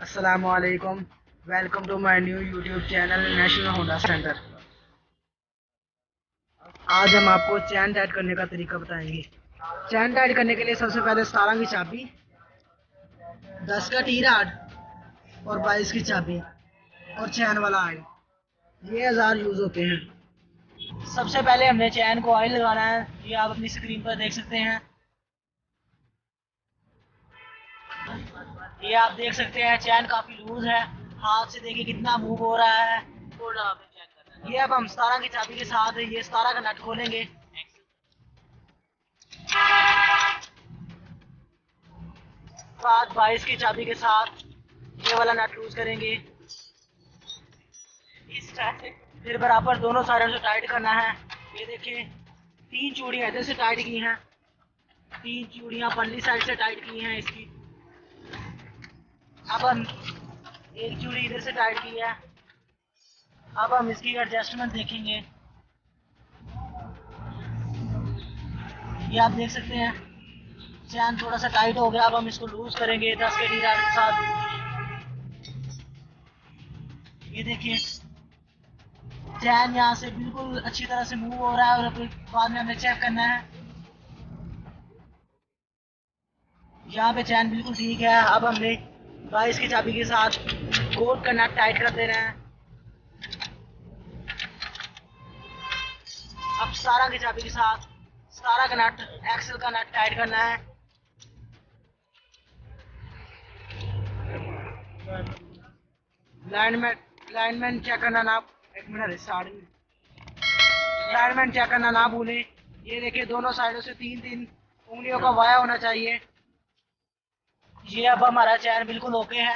अस्सलामुअलैकुम। Welcome to my new YouTube channel National Honda centre. आज हम आपको चैन टाइट करने का तरीका बताएंगे। चैन टाइट करने के लिए सबसे पहले 17 की चाबी, 10 का टी राड और 22 की चाबी और चैन वाला ऑयल, ये औजार यूज होते हैं। सबसे पहले हमने चैन को ऑयल लगाना है। ये आप अपनी स्क्रीन पर देख सकते हैं। ये आप देख सकते हैं चैन काफी लूज है। हाथ से देखिए कितना मूव हो रहा है। ये अब हम 17 की चाबी के साथ ये 17 का नट खोलेंगे। साथ 22 की चाबी के साथ ये वाला नट लूज करेंगे। इस फिर बराबर दोनों साइडों से टाइट करना है। ये देखिए 3 चूड़ियां इधर से टाइट की हैं, 3 चूड़ियां पल्ली साइड से टाइट की हैं इसकी। अब हम एक चूड़ी इधर से टाइट की है। अब हम इसकी एडजस्टमेंट देखेंगे। ये आप देख सकते हैं चैन थोड़ा सा टाइट हो गया। अब हम इसको लूज करेंगे 10 के टी राड के साथ। ये देखिए चैन यहाँ से बिल्कुल अच्छी तरह से मूव हो रहा है और फिर बाद में हमें चेक करना है। यहाँ पे चैन बिल्कुल ठीक है। अब हमने 22 की चाबी के साथ कोट का नट टाइट कर देना है। अब 17 की चाबी के साथ 17 का नट, एक्सल का नट टाइट करना है। लाइनमेंट चेक करना ना, एक मिनट लाइनमेंट चेक करना ना भूलें। ये देखिए दोनों साइडों से 3-3 उंगलियों का वाया होना चाहिए। ये अब हमारा चैन बिल्कुल ओके है।